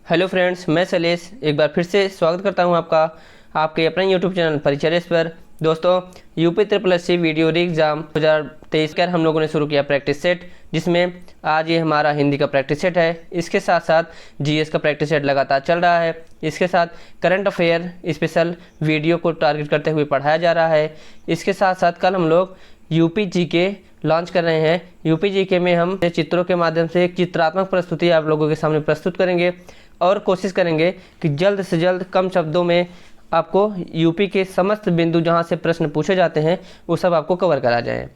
Hello friends, मैं शैलेश एक बार फिर से स्वागत करता हूं आपका आपके अपने यूट्यूब चैनल परिचर्यस पर। दोस्तों, यूपी ट्रिपल एससी वीडियो री एग्ज़ाम 2023 का हम लोगों ने शुरू किया प्रैक्टिस सेट, जिसमें आज ये हमारा हिंदी का प्रैक्टिस सेट है। इसके साथ साथ जीएस का प्रैक्टिस सेट लगातार चल रहा है। इसके साथ करंट अफेयर स्पेशल वीडियो को टारगेट करते हुए पढ़ाया जा रहा है। इसके साथ साथ कल हम लोग यूपी जीके लॉन्च कर रहे हैं। यूपी जीके में हम चित्रों के माध्यम से एक चित्रात्मक प्रस्तुति आप लोगों के सामने प्रस्तुत करेंगे और कोशिश करेंगे कि जल्द से जल्द कम शब्दों में आपको यूपी के समस्त बिंदु जहां से प्रश्न पूछे जाते हैं वो सब आपको कवर करा जाए।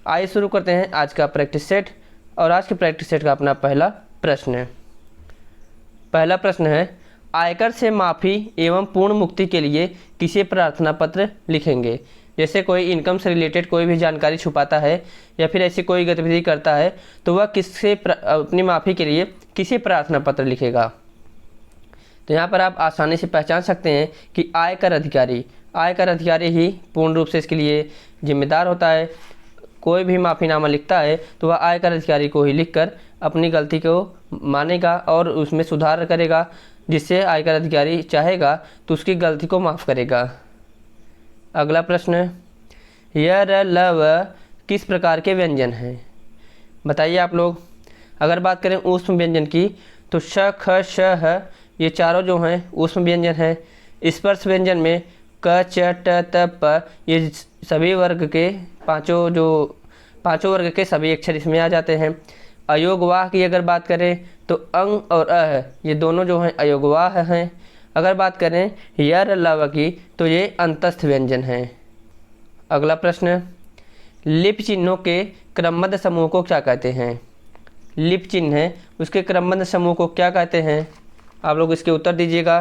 आइए शुरू करते हैं आज का प्रैक्टिस सेट। और आज के प्रैक्टिस सेट का अपना पहला प्रश्न है, आयकर से माफ़ी एवं पूर्ण मुक्ति के लिए किसे प्रार्थना पत्र लिखेंगे। जैसे कोई इनकम से रिलेटेड कोई भी जानकारी छुपाता है या फिर ऐसी कोई गतिविधि करता है तो वह किससे अपनी माफ़ी के लिए किसे प्रार्थना पत्र लिखेगा। तो यहाँ पर आप आसानी से पहचान सकते हैं कि आयकर अधिकारी ही पूर्ण रूप से इसके लिए जिम्मेदार होता है। कोई भी माफ़ीनामा लिखता है तो वह आयकर अधिकारी को ही लिखकर अपनी गलती को मानेगा और उसमें सुधार करेगा, जिससे आयकर अधिकारी चाहेगा तो उसकी गलती को माफ़ करेगा। अगला प्रश्न, य र ल व किस प्रकार के व्यंजन हैं। बताइए आप लोग। अगर बात करें ऊष्म व्यंजन की तो श ख श ह ये चारों जो हैं ऊष्म व्यंजन हैं। स्पर्श व्यंजन में क च ट त प ये सभी वर्ग के पांचों वर्ग के सभी अक्षर इसमें आ जाते हैं। अयोगवाह की अगर बात करें तो अंग और अह ये दोनों जो हैं अयोगवाह हैं। अगर बात करें य र ल व की तो ये अंतस्थ व्यंजन हैं। अगला प्रश्न, लिपि चिन्हों के क्रमबद्ध समूह को क्या कहते हैं। लिपि चिन्ह है उसके क्रमबद्ध समूह को क्या कहते हैं। आप लोग इसके उत्तर दीजिएगा।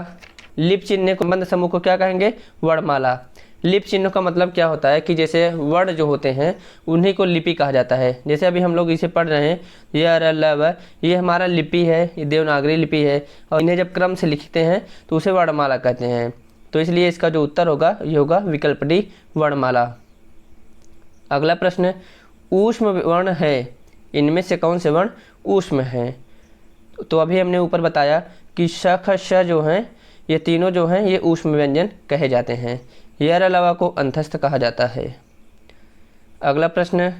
लिपि चिन्ह क्रमबद्ध समूह को क्या कहेंगे, वर्णमाला। लिपि चिन्ह का मतलब क्या होता है कि जैसे वर्ण जो होते हैं उन्हीं को लिपि कहा जाता है। जैसे अभी हम लोग इसे पढ़ रहे हैं य र ल व, ये हमारा लिपि है, ये देवनागरी लिपि है और इन्हें जब क्रम से लिखते हैं तो उसे वर्णमाला कहते हैं। तो इसलिए इसका जो उत्तर होगा ये होगा विकल्प डी, वर्णमाला। अगला प्रश्न, ऊष्म वर्ण है, इनमें से कौन से वर्ण ऊष्म हैं। तो अभी हमने ऊपर बताया कि श ख श जो हैं ये तीनों जो हैं ये ऊष्म व्यंजन कहे जाते हैं। य र ल व को अंतस्थ कहा जाता है। अगला प्रश्न,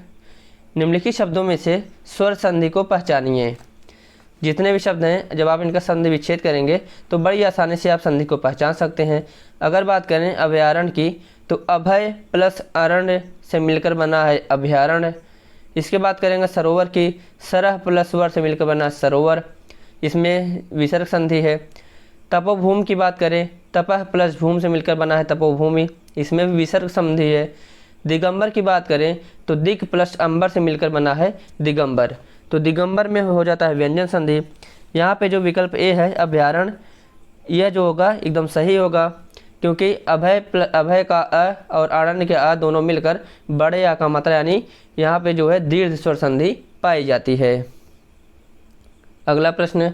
निम्नलिखित शब्दों में से स्वर संधि को पहचानिए। जितने भी शब्द हैं जब आप इनका संधि विच्छेद करेंगे तो बड़ी आसानी से आप संधि को पहचान सकते हैं। अगर बात करें अभयारण्य की तो अभय प्लस अरण्य से मिलकर बना है अभयारण्य। इसके बात करेंगे सरोवर की, सरह प्लस वर से मिलकर बना सरोवर, इसमें विसर्ग संधि है। तपोभूमि की बात करें, तपह प्लस भूमि से मिलकर बना है तपोभूमि, इसमें भी विसर्ग संधि है। दिगंबर की बात करें तो दिग प्लस अंबर से मिलकर बना है दिगंबर, तो दिगंबर में हो जाता है व्यंजन संधि। यहाँ पे जो विकल्प ए है अभयारण्य, यह जो होगा एकदम सही होगा, क्योंकि अभय का अ और अरण्य के अ दोनों मिलकर बड़े आ का मात्रा यानी यहाँ पे जो है दीर्घ स्वर संधि पाई जाती है। अगला प्रश्न,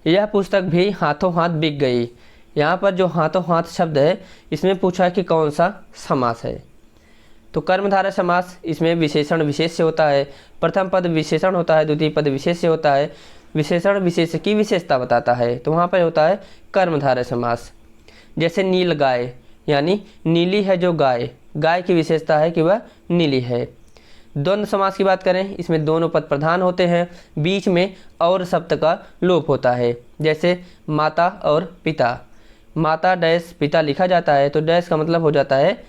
यह पुस्तक भी हाथों हाथ बिक गई। यहाँ पर जो हाथों हाथ शब्द है इसमें पूछा है कि कौन सा समास है। तो कर्मधारय समास, इसमें विशेषण विशेष से होता है। प्रथम पद विशेषण होता है, द्वितीय पद विशेष से होता है। विशेषण विशेष की विशेषता बताता है तो वहाँ पर होता है कर्मधारय समास। जैसे नील गाय, यानी नीली है जो गाय, गाय की विशेषता है कि वह नीली है। द्वंद्व समास की बात करें, इसमें दोनों पद प्रधान होते हैं, बीच में और शब्द का लोप होता है। जैसे माता और पिता, माता डैश पिता लिखा जाता है तो डैश का मतलब हो जाता है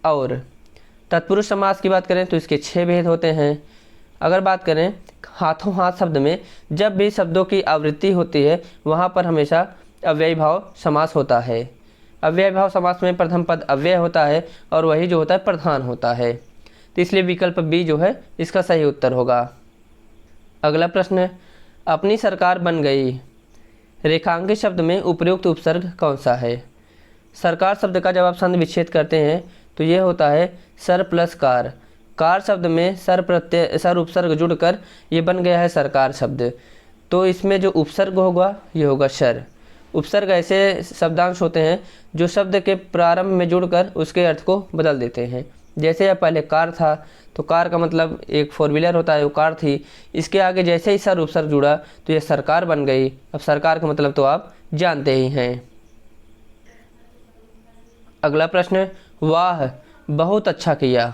और। तत्पुरुष समास की बात करें तो इसके 6 भेद होते हैं। अगर बात करें हाथों हाथ शब्द में, जब भी शब्दों की आवृत्ति होती है वहाँ पर हमेशा अव्ययी भाव समास होता है। अव्ययी भाव समास में प्रथम पद अव्यय होता है और वही जो होता है प्रधान होता है, तो इसलिए विकल्प बी जो है इसका सही उत्तर होगा। अगला प्रश्न, अपनी सरकार बन गई, रेखांकित शब्द में उपयुक्त उपसर्ग कौन सा है। सरकार शब्द का जब आप संधि विच्छेद करते हैं तो ये होता है सर प्लस कार। कार शब्द में सर उपसर्ग जुड़कर ये बन गया है सरकार शब्द, तो इसमें जो उपसर्ग होगा ये होगा शर। उपसर्ग ऐसे शब्दांश होते हैं जो शब्द के प्रारंभ में जुड़कर उसके अर्थ को बदल देते हैं, जैसे यह पहले कार था तो कार का मतलब एक फोर व्हीलर होता है, वो कार थी। इसके आगे जैसे ही सर उपसर्ग जुड़ा तो ये सरकार बन गई। अब सरकार का मतलब तो आप जानते ही हैं। अगला प्रश्न, वाह बहुत अच्छा किया।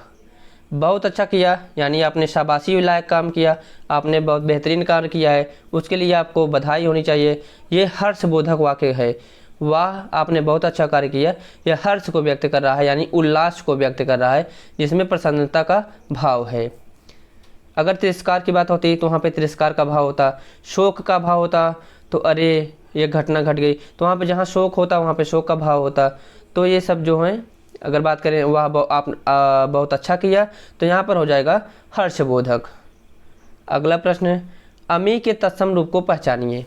बहुत अच्छा किया यानी आपने शाबाशी लायक काम किया, आपने बहुत बेहतरीन कार्य किया है, उसके लिए आपको बधाई होनी चाहिए। ये हर्षबोधक वाक्य है। वाह आपने बहुत अच्छा कार्य किया, यह हर्ष को व्यक्त कर रहा है यानी उल्लास को व्यक्त कर रहा है, जिसमें प्रसन्नता का भाव है। अगर तिरस्कार की बात होती तो वहाँ पे तिरस्कार का भाव होता। शोक का भाव होता तो अरे ये घटना घट गई, तो वहाँ पे जहाँ शोक होता वहाँ पे शोक का भाव होता। तो ये सब जो हैं, अगर बात करें वह आप बहुत अच्छा किया तो यहाँ पर हो जाएगा हर्षबोधक। अगला प्रश्न, अमी के तत्सम रूप को पहचानिए।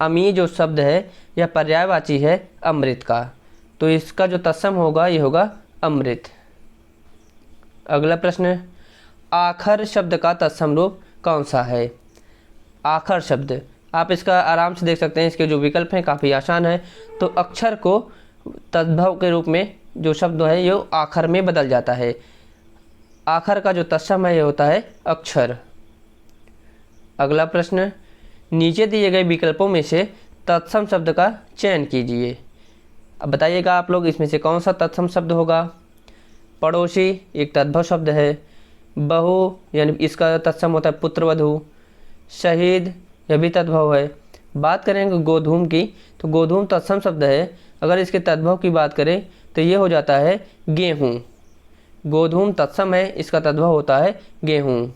अमी जो शब्द है यह पर्यायवाची है अमृत का, तो इसका जो तत्सम होगा ये होगा अमृत। अगला प्रश्न, आखर शब्द का तत्सम रूप कौन सा है। आखर शब्द आप इसका आराम से देख सकते हैं, इसके जो विकल्प हैं काफ़ी आसान है। तो अक्षर को तद्भव के रूप में जो शब्द है ये आखर में बदल जाता है। आखर का जो तत्सम है ये होता है अक्षर। अगला प्रश्न, नीचे दिए गए विकल्पों में से तत्सम शब्द का चयन कीजिए। अब बताइएगा आप लोग इसमें से कौन सा तत्सम शब्द होगा। पड़ोसी एक तद्भव शब्द है। बहू यानी इसका तत्सम होता है पुत्रवधू। शहीद यह भी तद्भव है। बात करेंगे गोधूम की तो गोधूम तत्सम शब्द है। अगर इसके तद्भव की बात करें तो ये हो जाता है गेहूँ। गोधूम तत्सम है, इसका तद्भव होता है गेहूँ।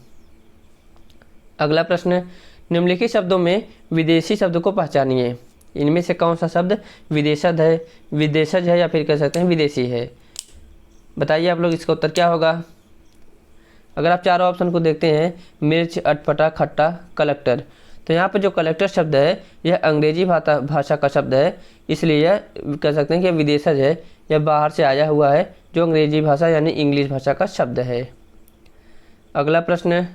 अगला प्रश्न, निम्नलिखित शब्दों में विदेशी शब्द को पहचानिए। इनमें से कौन सा शब्द विदेशज है, विदेशज है या फिर कह सकते हैं विदेशी है। बताइए आप लोग इसका उत्तर क्या होगा। अगर आप चारों ऑप्शन को देखते हैं, मिर्च, अटपटा, खट्टा, कलेक्टर, तो यहाँ पर जो कलेक्टर शब्द है यह अंग्रेजी भाषा का शब्द है, इसलिए यह कह सकते हैं कि विदेशज है, यह बाहर से आया हुआ है जो अंग्रेजी भाषा यानी इंग्लिश भाषा का शब्द है। अगला प्रश्न,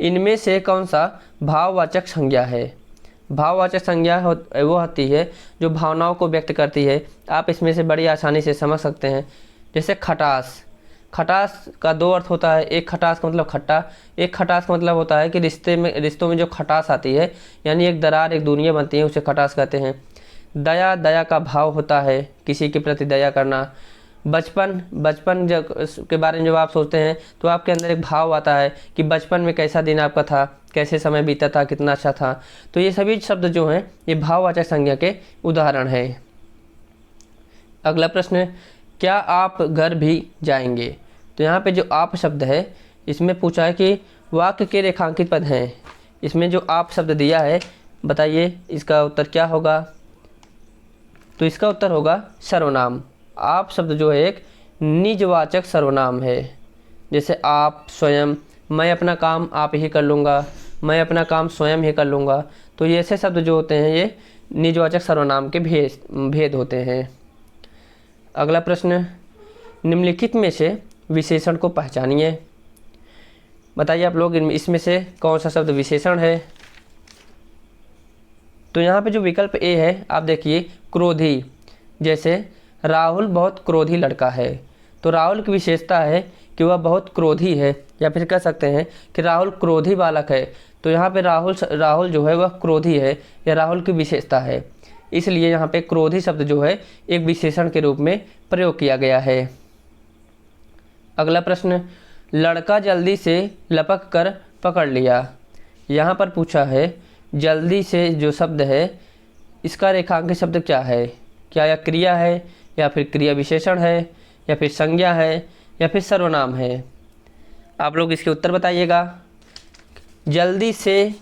इनमें से कौन सा भाववाचक संज्ञा है। भाववाचक संज्ञा वो होती है जो भावनाओं को व्यक्त करती है। आप इसमें से बड़ी आसानी से समझ सकते हैं। जैसे खटास, खटास का दो अर्थ होता है। एक खटास का मतलब खट्टा, एक खटास का मतलब होता है कि रिश्तों में जो खटास आती है यानी एक दरार एक दूरियाँ बनती हैं, उसे खटास कहते हैं। दया, दया का भाव होता है, किसी के प्रति दया करना। बचपन के बारे में जब आप सोचते हैं तो आपके अंदर एक भाव आता है कि बचपन में कैसा दिन आपका था, कैसे समय बीता था, कितना अच्छा था। तो ये सभी शब्द जो हैं ये भाववाचक संज्ञा के उदाहरण हैं। अगला प्रश्न, क्या आप घर भी जाएंगे। तो यहाँ पे जो आप शब्द है इसमें पूछा है कि वाक्य के रेखांकित पद हैं। इसमें जो आप शब्द दिया है, बताइए इसका उत्तर क्या होगा। तो इसका उत्तर होगा सर्वनाम। आप शब्द जो है एक निजवाचक सर्वनाम है। जैसे आप, स्वयं, मैं अपना काम आप ही कर लूँगा, मैं अपना काम स्वयं ही कर लूँगा। तो ये ऐसे शब्द जो होते हैं ये निजवाचक सर्वनाम के भेद होते हैं। अगला प्रश्न, निम्नलिखित में से विशेषण को पहचानिए। बताइए आप लोग इसमें से कौन सा शब्द विशेषण है। तो यहाँ पे जो विकल्प ए है आप देखिए क्रोधी। जैसे राहुल बहुत क्रोधी लड़का है, तो राहुल की विशेषता है कि वह बहुत क्रोधी है, या फिर कह सकते हैं कि राहुल क्रोधी बालक है। तो यहाँ पे राहुल जो है वह क्रोधी है, यह राहुल की विशेषता है, इसलिए यहाँ पे क्रोधी शब्द जो है एक विशेषण के रूप में प्रयोग किया गया है। अगला प्रश्न, लड़का जल्दी से लपक कर पकड़ लिया। यहाँ पर पूछा है जल्दी से जो शब्द है इसका रेखांकित शब्द क्या है। क्या यह क्रिया है या फिर क्रिया विशेषण है या फिर संज्ञा है या फिर सर्वनाम है। आप लोग इसके उत्तर बताइएगा। जल्दी से,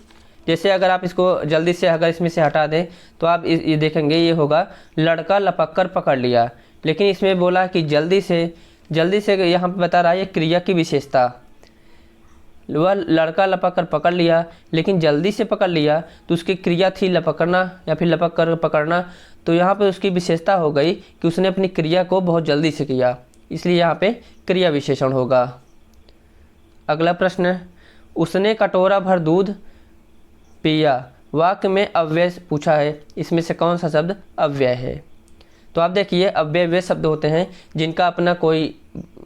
जैसे अगर आप इसको जल्दी से अगर इसमें से हटा दें तो आप ये देखेंगे ये होगा लड़का लपक कर पकड़ लिया। लेकिन इसमें बोला कि जल्दी से यहाँ पे बता रहा है ये क्रिया की विशेषता। वह लड़का लपक कर पकड़ लिया, लेकिन जल्दी से पकड़ लिया तो उसकी क्रिया थी लपकना या फिर लपक कर पकड़ना। तो यहाँ पे उसकी विशेषता हो गई कि उसने अपनी क्रिया को बहुत जल्दी से किया, इसलिए यहाँ पे क्रिया विशेषण होगा। अगला प्रश्न, उसने कटोरा भर दूध पिया। वाक्य में अव्यय पूछा है, इसमें से कौन सा शब्द अव्यय है। तो आप देखिए अव्यय वे शब्द होते हैं जिनका अपना कोई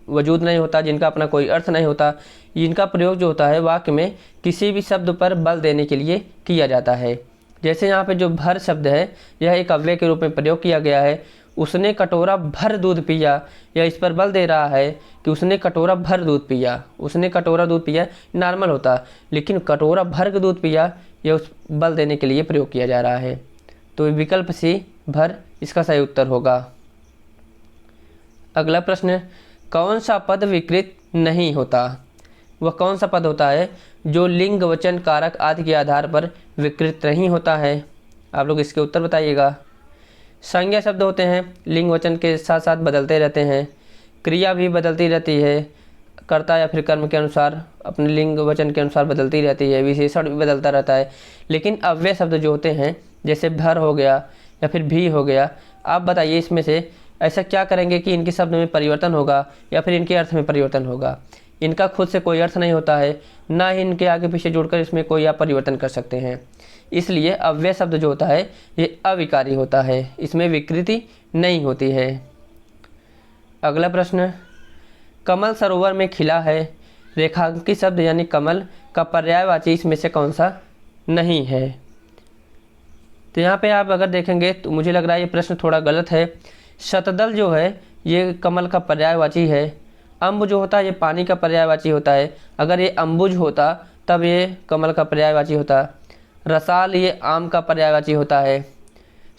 वजूद नहीं होता, जिनका अपना कोई अर्थ नहीं होता, जिनका प्रयोग जो होता है वाक्य में किसी भी शब्द पर बल देने के लिए किया जाता है। जैसे यहाँ पे जो भर शब्द है यह एक अव्यय के रूप में प्रयोग किया गया है। उसने कटोरा भर दूध पिया, यह इस पर बल दे रहा है कि उसने कटोरा भर दूध पिया। उसने कटोरा दूध पिया नॉर्मल होता, लेकिन कटोरा भर के दूध पिया यह उस बल देने के लिए प्रयोग किया जा रहा है। तो विकल्प सी भर इसका सही उत्तर होगा। अगला प्रश्न, कौन सा पद विकृत नहीं होता? वह कौन सा पद होता है जो लिंग वचन कारक आदि के आधार पर विकृत नहीं होता है? आप लोग इसके उत्तर बताइएगा। संज्ञा शब्द होते हैं, लिंग वचन के साथ साथ बदलते रहते हैं, क्रिया भी बदलती रहती है, कर्ता या फिर कर्म के अनुसार अपने लिंग वचन के अनुसार बदलती रहती है, विशेषण भी बदलता रहता है। लेकिन अव्यय शब्द जो होते हैं जैसे भर हो गया या फिर भी हो गया, आप बताइए इसमें से ऐसा क्या करेंगे कि इनके शब्द में परिवर्तन होगा या फिर इनके अर्थ में परिवर्तन होगा? इनका खुद से कोई अर्थ नहीं होता है, ना ही इनके आगे पीछे जोड़कर इसमें कोई आप परिवर्तन कर सकते हैं। इसलिए अव्यय शब्द जो होता है ये अविकारी होता है, इसमें विकृति नहीं होती है। अगला प्रश्न, कमल सरोवर में खिला है, रेखांकित शब्द यानी कमल का पर्यायवाची इसमें से कौन सा नहीं है? तो यहाँ पे आप अगर देखेंगे तो मुझे लग रहा है ये प्रश्न थोड़ा गलत है। शतदल जो है ये कमल का पर्यायवाची है। अम्ब जो होता है ये पानी का पर्यायवाची होता है, अगर ये अम्बुज होता तब ये कमल का पर्यायवाची होता। रसाल ये आम का पर्यायवाची होता है।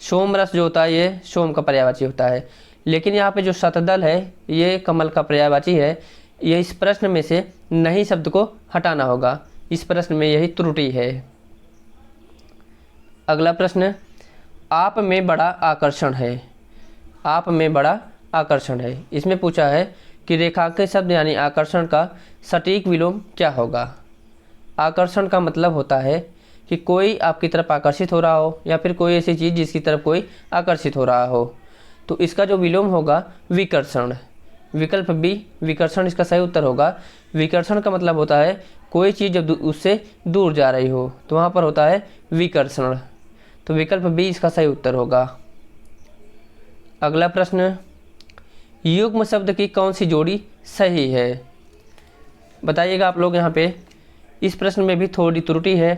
सोम रस जो होता है ये सोम का पर्यायवाची होता है। लेकिन यहाँ पे जो शतदल है ये कमल का पर्यायवाची है। ये इस प्रश्न में से नहीं शब्द को हटाना होगा, इस प्रश्न में यही त्रुटि है। अगला प्रश्न, आप में बड़ा आकर्षण है। आप में बड़ा आकर्षण है, इसमें पूछा है कि रेखांकित शब्द यानी आकर्षण का सटीक विलोम क्या होगा? आकर्षण का मतलब होता है कि कोई आपकी तरफ आकर्षित हो रहा हो या फिर कोई ऐसी चीज़ जिसकी तरफ कोई आकर्षित हो रहा हो, तो इसका जो विलोम होगा विकर्षण। विकल्प बी विकर्षण इसका सही उत्तर होगा। विकर्षण का मतलब होता है कोई चीज़ जब उससे दूर जा रही हो तो वहाँ पर होता है विकर्षण। तो विकल्प बी इसका सही उत्तर होगा। अगला प्रश्न, युग्म शब्द की कौन सी जोड़ी सही है? बताइएगा आप लोग। यहाँ पे इस प्रश्न में भी थोड़ी त्रुटि है।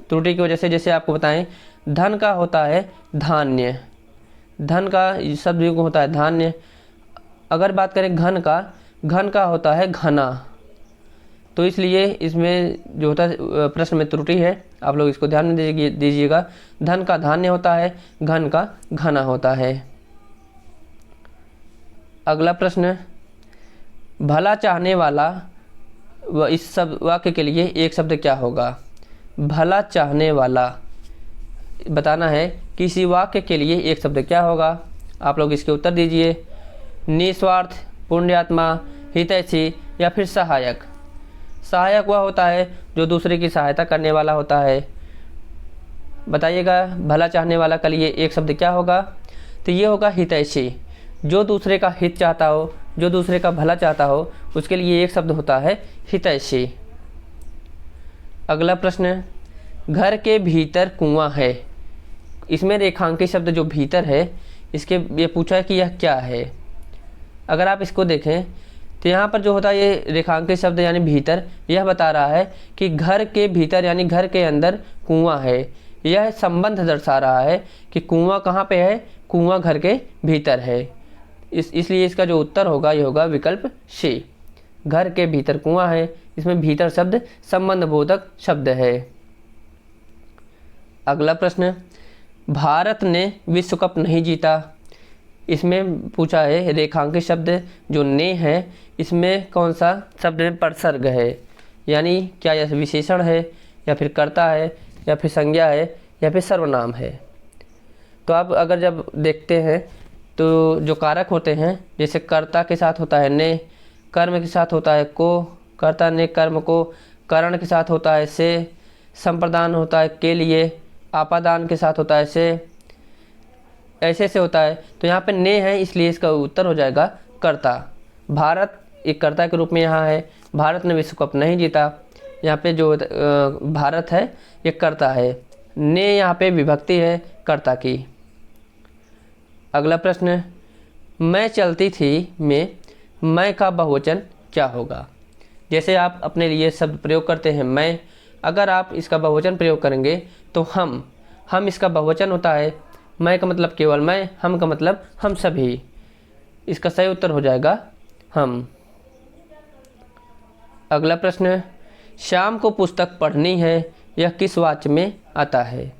त्रुटि की वजह से जैसे आपको बताएं, धन का होता है धान्य, धन का शब्द युग्म होता है धान्य। अगर बात करें घन का होता है घना। तो इसलिए इसमें जो होता है प्रश्न में त्रुटि है, आप लोग इसको ध्यान में दीजिएगा। धन का धान्य होता है, घन का घना होता है। अगला प्रश्न, भला चाहने वाला इस सब वाक्य के लिए एक शब्द क्या होगा? भला चाहने वाला बताना है, किसी वाक्य के लिए एक शब्द क्या होगा? आप लोग इसके उत्तर दीजिए। निस्वार्थ, पुण्यात्मा, हितैषी या फिर सहायक। सहायक वह होता है जो दूसरे की सहायता करने वाला होता है। बताइएगा भला चाहने वाला के लिए एक शब्द क्या होगा? तो ये होगा हितैषी, जो दूसरे का हित चाहता हो, जो दूसरे का भला चाहता हो, उसके लिए एक शब्द होता है हितैषी। अगला प्रश्न, घर के भीतर कुआं है। इसमें रेखांकित शब्द जो भीतर है इसके ये पूछा है कि यह क्या है। अगर आप इसको देखें तो यहाँ पर जो होता है ये रेखांकित शब्द यानी भीतर, यह बता रहा है कि घर के भीतर यानी घर के अंदर कुआं है। यह संबंध दर्शा रहा है कि कुआं कहाँ पे है? कुआं घर के भीतर है। इसलिए इसका जो उत्तर होगा ये होगा विकल्प सी, घर के भीतर कुआं है। इसमें भीतर शब्द संबंध बोधक शब्द है। अगला प्रश्न, भारत ने विश्व कप नहीं जीता। इसमें पूछा है रेखांकित शब्द जो ने है इसमें कौन सा शब्द में परसर्ग है, यानी क्या यह विशेषण है या फिर कर्ता है या फिर संज्ञा है या फिर सर्वनाम है। तो आप अगर जब देखते हैं तो जो कारक होते हैं जैसे कर्ता के साथ होता है ने, कर्म के साथ होता है को, कर्ता ने कर्म को, करण के साथ होता है से, संप्रदान होता है के लिए, आपादान के साथ होता है से, ऐसे से होता है। तो यहाँ पे ने है इसलिए इसका उत्तर हो जाएगा कर्ता। भारत एक कर्ता के रूप में यहाँ है। भारत ने विश्व कप नहीं जीता, यहाँ पे जो भारत है ये कर्ता है। ने यहाँ पे विभक्ति है कर्ता की। अगला प्रश्न, मैं चलती थी में मैं का बहुवचन क्या होगा। जैसे आप अपने लिए शब्द प्रयोग करते हैं मैं, अगर आप इसका बहुवचन प्रयोग करेंगे तो हम इसका बहुवचन होता है। मैं का मतलब केवल मैं, हम का मतलब हम सभी। इसका सही उत्तर हो जाएगा हम। अगला प्रश्न, शाम को पुस्तक पढ़नी है, यह किस वाक्य में आता है।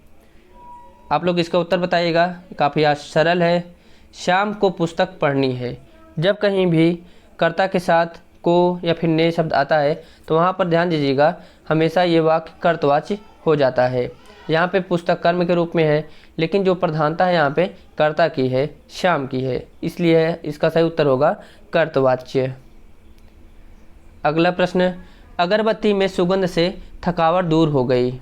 आप लोग इसका उत्तर बताइएगा। काफ़ी सरल है। शाम को पुस्तक पढ़नी है, जब कहीं भी कर्ता के साथ को या फिर ने शब्द आता है तो वहाँ पर ध्यान दीजिएगा, हमेशा ये वाक्य कर्तवाच्य हो जाता है। यहाँ पे पुस्तक कर्म के रूप में है, लेकिन जो प्रधानता है यहाँ पे कर्ता की है, शाम की है, इसलिए इसका सही उत्तर होगा कर्तवाच्य। अगला प्रश्न, अगरबत्ती में सुगंध से थकावट दूर हो गई।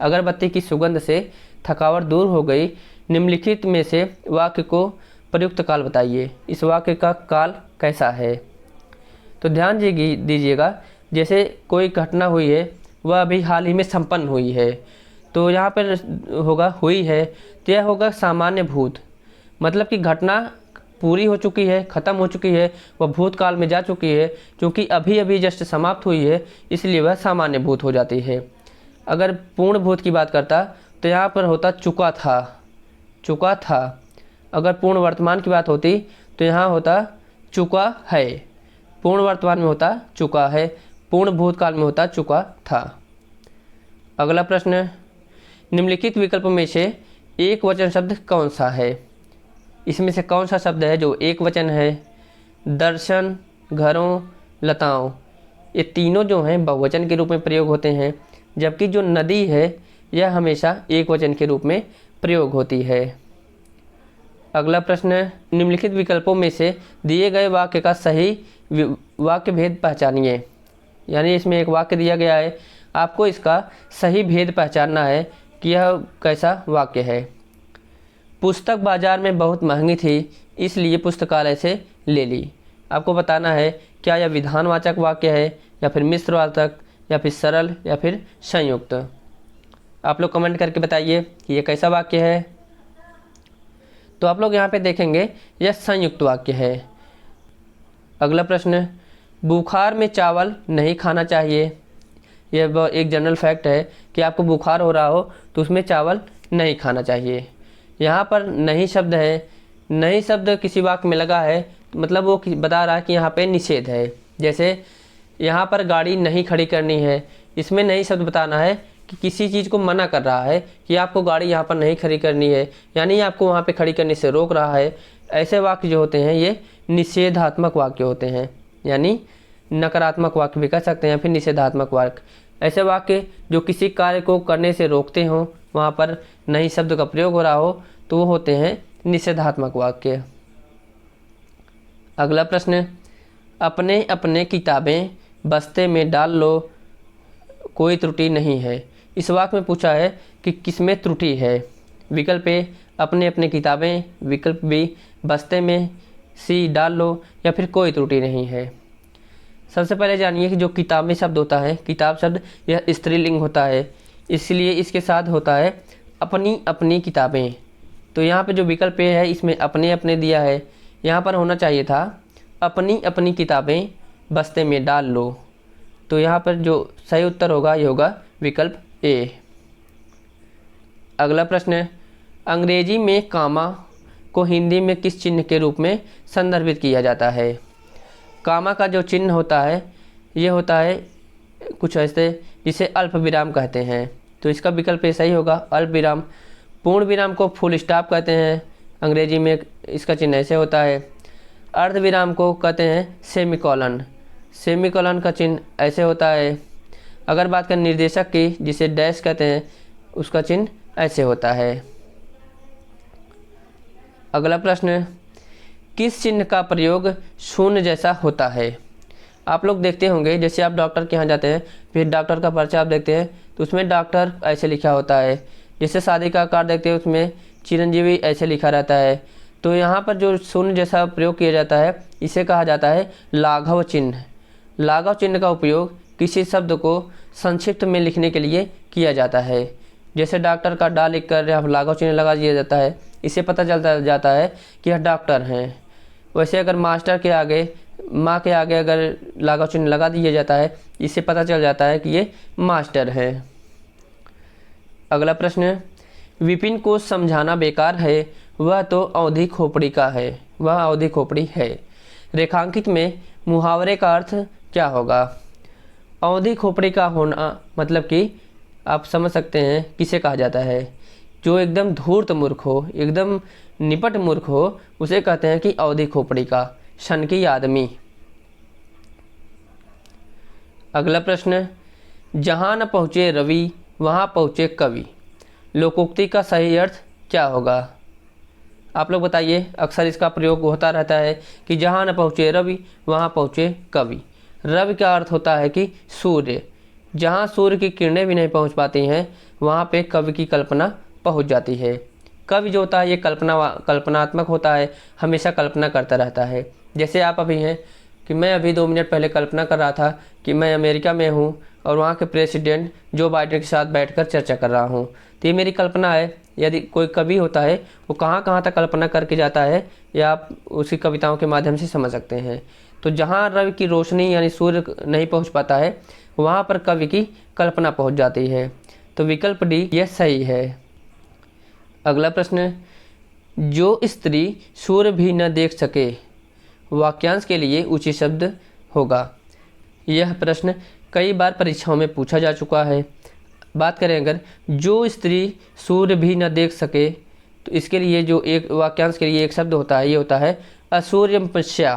अगरबत्ती की सुगंध से थकावट दूर हो गई, निम्नलिखित में से वाक्य को प्रयुक्त काल बताइए। इस वाक्य का काल कैसा है। तो ध्यान दीजिएगा, जैसे कोई घटना हुई है वह अभी हाल ही में संपन्न हुई है, तो यहाँ पर होगा हुई है, तो यह होगा सामान्य भूत। मतलब कि घटना पूरी हो चुकी है, ख़त्म हो चुकी है, वह भूतकाल में जा चुकी है। क्योंकि अभी अभी जस्ट समाप्त हुई है, इसलिए वह सामान्य भूत हो जाती है। अगर पूर्ण भूत की बात करता तो यहाँ पर होता चुका था, चुका था। अगर पूर्ण वर्तमान की बात होती तो यहाँ होता चुका है। पूर्ण वर्तमान में होता चुका है, पूर्ण भूतकाल में होता चुका था। अगला प्रश्न, निम्नलिखित विकल्प में से एक वचन शब्द कौन सा है। इसमें से कौन सा शब्द है जो एक वचन है। दर्शन, घरों, लताओं, ये तीनों जो हैं बहुवचन के रूप में प्रयोग होते हैं, जबकि जो नदी है यह हमेशा एक वचन के रूप में प्रयोग होती है। अगला प्रश्न, निम्नलिखित विकल्पों में से दिए गए वाक्य का सही वाक्य भेद पहचानिए। यानी इसमें एक वाक्य दिया गया है, आपको इसका सही भेद पहचानना है कि यह कैसा वाक्य है। पुस्तक बाजार में बहुत महंगी थी, इसलिए पुस्तकालय से ले ली। आपको बताना है क्या यह विधानवाचक वाक्य है या फिर मिश्रवाचक या फिर सरल या फिर संयुक्त। आप लोग कमेंट करके बताइए कि यह कैसा वाक्य है। तो आप लोग यहाँ पे देखेंगे यह संयुक्त वाक्य है। अगला प्रश्न, बुखार में चावल नहीं खाना चाहिए। यह एक जनरल फैक्ट है कि आपको बुखार हो रहा हो तो उसमें चावल नहीं खाना चाहिए। यहाँ पर नहीं शब्द है, नहीं शब्द किसी वाक्य में लगा है, मतलब वो बता रहा है कि यहाँ पे निषेध है। जैसे यहाँ पर गाड़ी नहीं खड़ी करनी है, इसमें नहीं शब्द बताना है कि किसी चीज़ को मना कर रहा है कि आपको गाड़ी यहाँ पर नहीं खड़ी करनी है, यानी आपको वहाँ पे खड़ी करने से रोक रहा है। ऐसे वाक्य जो होते हैं ये निषेधात्मक वाक्य होते हैं, यानी नकारात्मक वाक्य भी कह सकते हैं, फिर निषेधात्मक वाक्य। ऐसे वाक्य जो किसी कार्य को करने से रोकते हों, वहाँ पर नहीं शब्द का प्रयोग हो रहा हो, तो वो होते हैं निषेधात्मक वाक्य। अगला प्रश्न, अपने अपने किताबें बस्ते में डाल लो, कोई त्रुटि नहीं है। इस वाक्य में पूछा है कि किसमें त्रुटि है। विकल्प ए अपने अपने किताबें, विकल्प बी बस्ते में, सी डाल लो या फिर कोई त्रुटि नहीं है। सबसे पहले जानिए कि जो किताबें शब्द होता है, किताब शब्द यह स्त्रीलिंग होता है, इसलिए इसके साथ होता है अपनी अपनी किताबें। तो यहाँ पे जो विकल्प ए है इसमें अपने अपने दिया है, यहाँ पर होना चाहिए था अपनी अपनी किताबें बस्ते में डाल लो। तो यहाँ पर जो सही उत्तर होगा ये होगा विकल्प ए। अगला प्रश्न, अंग्रेजी में कामा को हिंदी में किस चिन्ह के रूप में संदर्भित किया जाता है। कामा का जो चिन्ह होता है ये होता है कुछ ऐसे जिसे अल्प विराम कहते हैं। तो इसका विकल्प सही होगा अल्प विराम। पूर्ण विराम को फुल स्टॉप कहते हैं, अंग्रेजी में इसका चिन्ह ऐसे होता है। अर्ध विराम को कहते हैं सेमीकोलन, सेमीकोलन का चिन्ह ऐसे होता है। अगर बात करें निर्देशक की, जिसे डैश कहते हैं, उसका चिन्ह ऐसे होता है। अगला प्रश्न, किस चिन्ह का प्रयोग शून्य जैसा होता है। आप लोग देखते होंगे जैसे आप डॉक्टर के यहाँ जाते हैं, फिर डॉक्टर का पर्चा आप देखते हैं तो उसमें डॉक्टर ऐसे लिखा होता है। जैसे शादी का कार्ड देखते हैं उसमें चिरंजीवी ऐसे लिखा रहता है। तो यहाँ पर जो शून्य जैसा प्रयोग किया जाता है इसे कहा जाता है लाघव चिन्ह। लाघव चिन्ह का उपयोग किसी शब्द को संक्षिप्त में लिखने के लिए किया जाता है। जैसे डॉक्टर का डा लिख कर यहाँ लाघव चिन्ह लगा दिया जाता है, इससे पता चलता जाता है कि यह डॉक्टर हैं। वैसे अगर मास्टर के आगे, माँ के आगे अगर लाघव चिन्ह लगा दिया जाता है, इससे पता चल जाता है कि ये मास्टर है। अगला प्रश्न, विपिन को समझाना बेकार है, वह तो अवधि खोपड़ी का है। वह अवधि खोपड़ी है। रेखांकित में मुहावरे का अर्थ क्या होगा? अवधि खोपड़ी का होना मतलब कि आप समझ सकते हैं किसे कहा जाता है। जो एकदम धूर्त मूर्ख हो, एकदम निपट मूर्ख हो, उसे कहते हैं कि अवधि खोपड़ी का, सनकी आदमी। अगला प्रश्न, जहाँ न पहुँचे रवि वहाँ पहुँचे कवि, लोकोक्ति का सही अर्थ क्या होगा? आप लोग बताइए। अक्सर इसका प्रयोग होता रहता है कि जहाँ न पहुँचे रवि वहाँ पहुँचे कवि। रवि का अर्थ होता है कि सूर्य। जहाँ सूर्य की किरणें भी नहीं पहुँच पाती हैं, वहाँ पे कवि की कल्पना पहुँच जाती है। कवि जो होता है ये कल्पनात्मक होता है, हमेशा कल्पना करता रहता है। जैसे आप अभी हैं कि मैं अभी 2 मिनट पहले कल्पना कर रहा था कि मैं अमेरिका में हूँ और वहाँ के प्रेसिडेंट जो बाइडेन के साथ बैठकर चर्चा कर रहा हूँ। तो ये मेरी कल्पना है। यदि कोई कवि होता है वो कहाँ कहाँ तक कल्पना करके जाता है, या आप उसकी कविताओं के माध्यम से समझ सकते हैं। तो जहाँ रवि की रोशनी यानी सूर्य नहीं पहुँच पाता है, वहाँ पर कवि की कल्पना पहुँच जाती है। तो विकल्प डी यह सही है। अगला प्रश्न, जो स्त्री सूर्य भी न देख सके, वाक्यांश के लिए उचित शब्द होगा। यह प्रश्न कई बार परीक्षाओं में पूछा जा चुका है। बात करें अगर जो स्त्री सूर्य भी न देख सके, तो इसके लिए जो एक वाक्यांश के लिए एक शब्द होता है, ये होता है असूर्यमपश्या।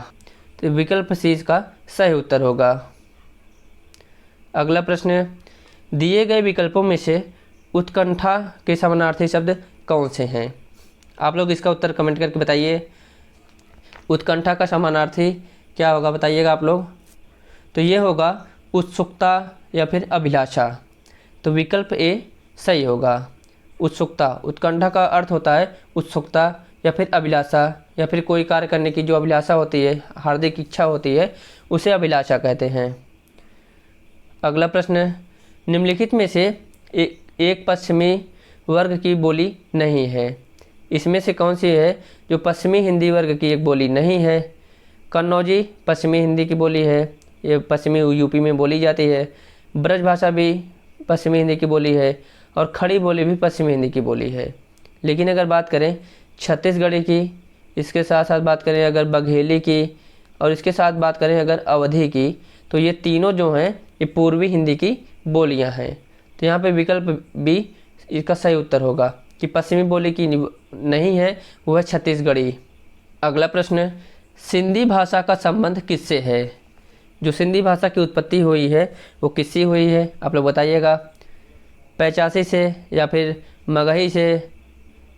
तो विकल्प सी इसका सही उत्तर होगा। अगला प्रश्न, दिए गए विकल्पों में से उत्कंठा के समानार्थी शब्द कौन से हैं? आप लोग इसका उत्तर कमेंट करके बताइए। उत्कंठा का समानार्थी क्या होगा बताइएगा आप लोग। तो ये होगा उत्सुकता या फिर अभिलाषा। तो विकल्प ए सही होगा। उत्सुकता, उत्कंठा का अर्थ होता है उत्सुकता या फिर अभिलाषा, या फिर कोई कार्य करने की जो अभिलाषा होती है, हार्दिक इच्छा होती है, उसे अभिलाषा कहते हैं। अगला प्रश्न, निम्नलिखित में से एक पश्चिमी वर्ग की बोली नहीं है। इसमें से कौन सी है जो पश्चिमी हिंदी वर्ग की एक बोली नहीं है? कन्नौजी पश्चिमी हिंदी की बोली है, ये पश्चिमी यूपी में बोली जाती है। ब्रज भाषा भी पश्चिमी हिंदी की बोली है, और खड़ी बोली भी पश्चिमी हिंदी की बोली है। लेकिन अगर बात करें छत्तीसगढ़ी की, इसके साथ साथ बात करें अगर बघेली की, और इसके साथ बात करें अगर अवधी की, तो ये तीनों जो हैं ये पूर्वी हिंदी की बोलियां हैं। तो यहाँ पे विकल्प बी इसका सही उत्तर होगा कि पश्चिमी बोली की नहीं है, वो है छत्तीसगढ़ी। अगला प्रश्न, सिंधी भाषा का संबंध किससे है? जो सिंधी भाषा की उत्पत्ति हुई है वो किससे हुई है? आप लोग बताइएगा। पैचासी से, या फिर मगही से,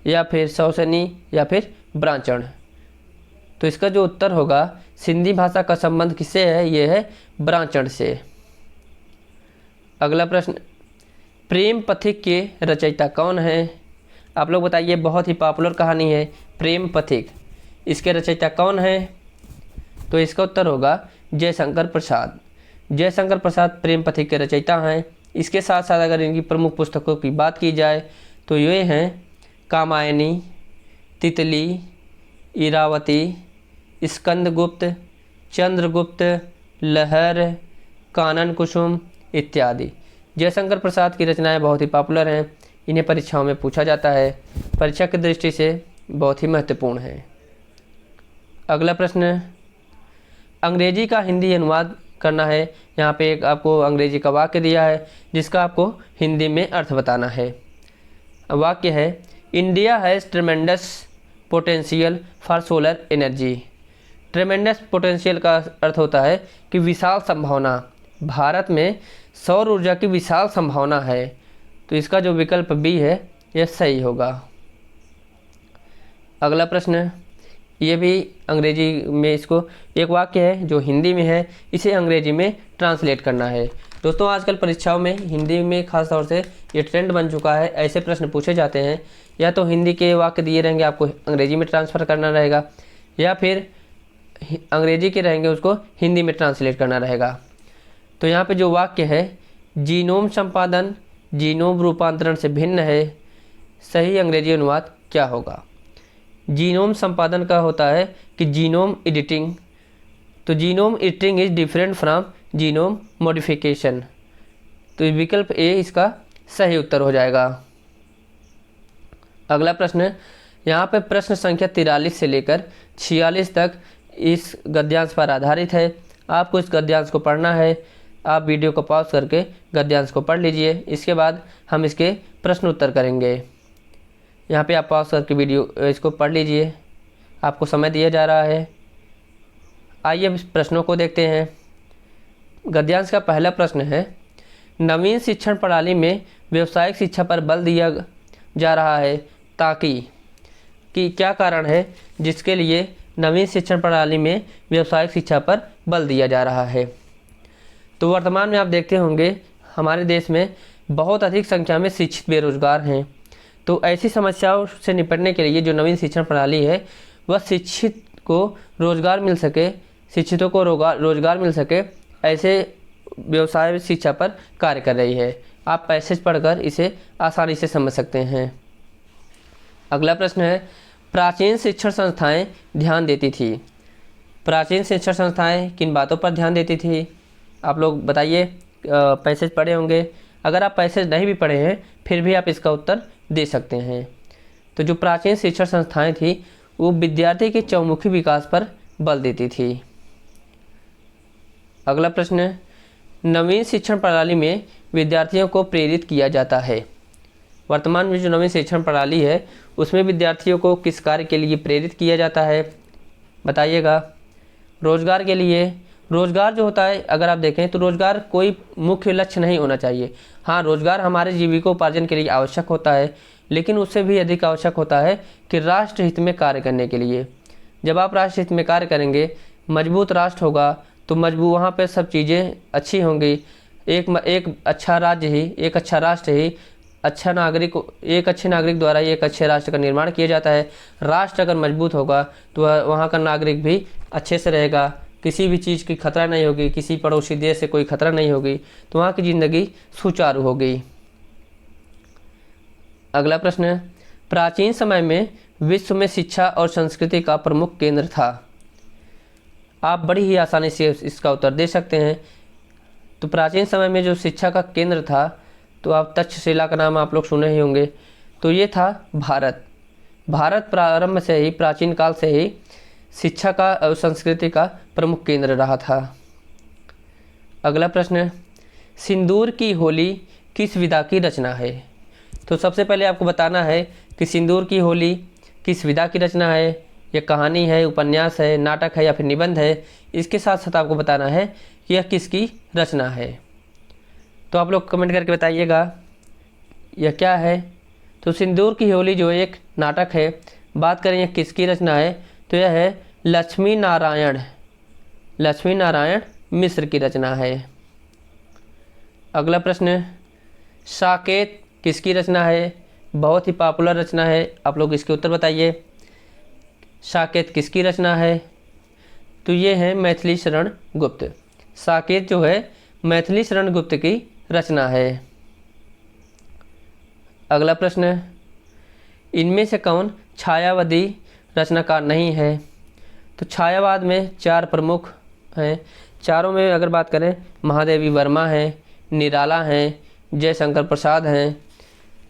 या फिर सौसनी, या फिर ब्रांचण। तो इसका जो उत्तर होगा सिंधी भाषा का संबंध किससे है, ये है ब्रांचण से। अगला प्रश्न, प्रेम पथिक के रचयिता कौन है? आप लोग बताइए। बहुत ही पॉपुलर कहानी है प्रेम पथिक, इसके रचयिता कौन है? तो इसका उत्तर होगा जयशंकर प्रसाद। जयशंकर प्रसाद प्रेम पथिक के रचयिता हैं। इसके साथ साथ अगर इनकी प्रमुख पुस्तकों की बात की जाए तो ये हैं कामायनी, तितली, इरावती, स्कंदगुप्त, चंद्रगुप्त, लहर, कानन कुसुम इत्यादि। जयशंकर प्रसाद की रचनाएं बहुत ही पॉपुलर हैं, इन्हें परीक्षाओं में पूछा जाता है, परीक्षा की दृष्टि से बहुत ही महत्वपूर्ण है। अगला प्रश्न, अंग्रेजी का हिंदी अनुवाद करना है। यहाँ पे एक आपको अंग्रेजी का वाक्य दिया है जिसका आपको हिंदी में अर्थ बताना है। वाक्य है, India has ट्रेमेंडस potential for solar energy. ट्रेमेंडस potential का अर्थ होता है कि विशाल संभावना। भारत में सौर ऊर्जा की विशाल संभावना है। तो इसका जो विकल्प बी है यह सही होगा। अगला प्रश्न, ये भी अंग्रेजी में, इसको एक वाक्य है जो हिंदी में है, इसे अंग्रेजी में ट्रांसलेट करना है। दोस्तों आजकल परीक्षाओं में हिंदी में खास तौर से ये ट्रेंड बन चुका है, ऐसे प्रश्न पूछे जाते हैं। या तो हिंदी के वाक्य दिए रहेंगे, आपको अंग्रेजी में ट्रांसफ़र करना रहेगा, या फिर अंग्रेजी के रहेंगे उसको हिंदी में ट्रांसलेट करना रहेगा। तो यहाँ पे जो वाक्य है, जीनोम संपादन जीनोम रूपांतरण से भिन्न है, सही अंग्रेजी अनुवाद क्या होगा? जीनोम संपादन का होता है कि जीनोम एडिटिंग। तो genome editing is different from genome modification. तो विकल्प ए इसका सही उत्तर हो जाएगा। अगला प्रश्न, यहाँ पे प्रश्न संख्या 43 से लेकर 46 तक इस गद्यांश पर आधारित है। आपको इस गद्यांश को पढ़ना है। आप वीडियो को पॉज करके गद्यांश को पढ़ लीजिए, इसके बाद हम इसके प्रश्न उत्तर करेंगे। यहाँ पे आप पॉज करके वीडियो इसको पढ़ लीजिए, आपको समय दिया जा रहा है। आइए प्रश्नों को देखते हैं। गद्यांश का पहला प्रश्न है, नवीन शिक्षण प्रणाली में व्यावसायिक शिक्षा पर बल दिया जा रहा है ताकि कि क्या कारण है जिसके लिए नवीन शिक्षण प्रणाली में व्यावसायिक शिक्षा पर बल दिया जा रहा है। तो वर्तमान में आप देखते होंगे हमारे देश में बहुत अधिक संख्या में शिक्षित बेरोजगार हैं। तो ऐसी समस्याओं से निपटने के लिए जो नवीन शिक्षण प्रणाली है वह शिक्षित को रोजगार मिल सके, शिक्षितों को रोजगार मिल सके, ऐसे व्यवसाय शिक्षा पर कार्य कर रही है। आप पैसेज पढ़कर इसे आसानी से समझ सकते हैं। अगला प्रश्न है, प्राचीन शिक्षण संस्थाएं ध्यान देती थी। प्राचीन शिक्षण संस्थाएं किन बातों पर ध्यान देती थी? आप लोग बताइए। पैसेज पढ़े होंगे, अगर आप पैसेज नहीं भी पढ़े हैं फिर भी आप इसका उत्तर दे सकते हैं। तो जो प्राचीन शिक्षण संस्थाएं थी वो विद्यार्थी के चौमुखी विकास पर बल देती थी। अगला प्रश्न है, नवीन शिक्षण प्रणाली में विद्यार्थियों को प्रेरित किया जाता है। वर्तमान में जो नवीन शिक्षण प्रणाली है उसमें विद्यार्थियों को किस कार्य के लिए प्रेरित किया जाता है? बताइएगा। रोजगार के लिए। रोजगार जो होता है अगर आप देखें तो रोजगार कोई मुख्य लक्ष्य नहीं होना चाहिए। हाँ, रोजगार हमारे जीविकोपार्जन के लिए आवश्यक होता है, लेकिन उससे भी अधिक आवश्यक होता है कि राष्ट्र हित में कार्य करने के लिए। जब आप राष्ट्र हित में कार्य करेंगे, मजबूत राष्ट्र होगा तो मजबूत वहाँ पर सब चीज़ें अच्छी होंगी। एक अच्छा राज्य ही, एक अच्छा राष्ट्र ही एक अच्छे नागरिक द्वारा एक अच्छे राष्ट्र का निर्माण किया जाता है। राष्ट्र अगर मजबूत होगा तो वहाँ का नागरिक भी अच्छे से रहेगा, किसी भी चीज़ की खतरा नहीं होगी, किसी पड़ोसी देश से कोई खतरा नहीं होगी, तो वहाँ की ज़िंदगी सुचारू होगी। अगला प्रश्न है, प्राचीन समय में विश्व में शिक्षा और संस्कृति का प्रमुख केंद्र था। आप बड़ी ही आसानी से इसका उत्तर दे सकते हैं। तो प्राचीन समय में जो शिक्षा का केंद्र था, तो आप तक्षशिला का नाम आप लोग सुने ही होंगे, तो ये था भारत। भारत प्रारंभ से ही, प्राचीन काल से ही शिक्षा का और संस्कृति का प्रमुख केंद्र रहा था। अगला प्रश्न है, सिंदूर की होली किस विधा की रचना है? तो सबसे पहले आपको बताना है कि सिंदूर की होली किस विधा की रचना है। यह कहानी है, उपन्यास है, नाटक है या फिर निबंध है। इसके साथ साथ आपको बताना है कि यह किसकी रचना है। तो आप लोग कमेंट करके बताइएगा यह क्या है। तो सिंदूर की होली जो एक नाटक है, बात करें यह किसकी रचना है, तो यह है लक्ष्मी नारायण मिश्र की रचना है। अगला प्रश्न, साकेत किसकी रचना है? बहुत ही पॉपुलर रचना है, आप लोग इसके उत्तर बताइए। साकेत किसकी रचना है? तो ये है मैथिली शरण गुप्त। साकेत जो है मैथिली शरण गुप्त की रचना है। अगला प्रश्न, इनमें से कौन छायावादी रचनाकार नहीं है? तो छायावाद में 4 प्रमुख हैं। चारों में अगर बात करें, महादेवी वर्मा हैं, निराला हैं, जयशंकर प्रसाद हैं।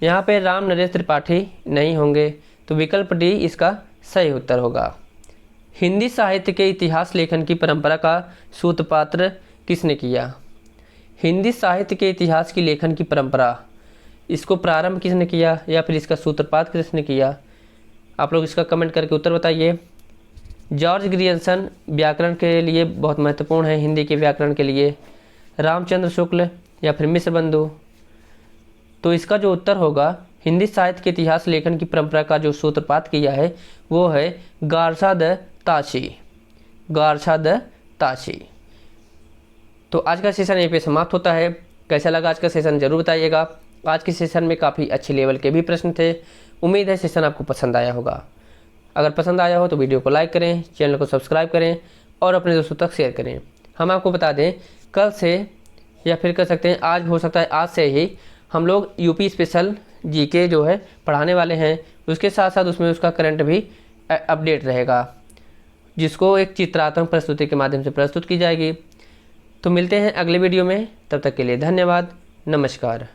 यहाँ पे राम नरेश त्रिपाठी नहीं होंगे, तो विकल्प डी इसका सही उत्तर होगा। हिंदी साहित्य के इतिहास लेखन की परंपरा का सूत्रपात किसने किया? हिंदी साहित्य के इतिहास की लेखन की परंपरा, इसको प्रारंभ किसने किया या फिर इसका सूत्रपात किसने किया? आप लोग इसका कमेंट करके उत्तर बताइए। जॉर्ज ग्रियर्सन व्याकरण के लिए बहुत महत्वपूर्ण है, हिंदी के व्याकरण के लिए। रामचंद्र शुक्ल या फिर मिश्र बंधु। तो इसका जो उत्तर होगा, हिंदी साहित्य के इतिहास लेखन की परंपरा का जो सूत्रपात किया है वो है गार्सा द ताशी। तो आज का सेशन यहीं पे समाप्त होता है। कैसा लगा आज का सेशन जरूर बताइएगा। आज के सेशन में काफ़ी अच्छे लेवल के भी प्रश्न थे। उम्मीद है सेशन आपको पसंद आया होगा। अगर पसंद आया हो तो वीडियो को लाइक करें, चैनल को सब्सक्राइब करें और अपने दोस्तों तक शेयर करें। हम आपको बता दें, कल से या फिर कह सकते हैं आज, हो सकता है आज से ही हम लोग यूपी स्पेशल जीके जो है पढ़ाने वाले हैं। उसके साथ साथ उसमें उसका करंट भी अपडेट रहेगा, जिसको एक चित्रात्मक प्रस्तुति के माध्यम से प्रस्तुत की जाएगी। तो मिलते हैं अगले वीडियो में, तब तक के लिए धन्यवाद, नमस्कार।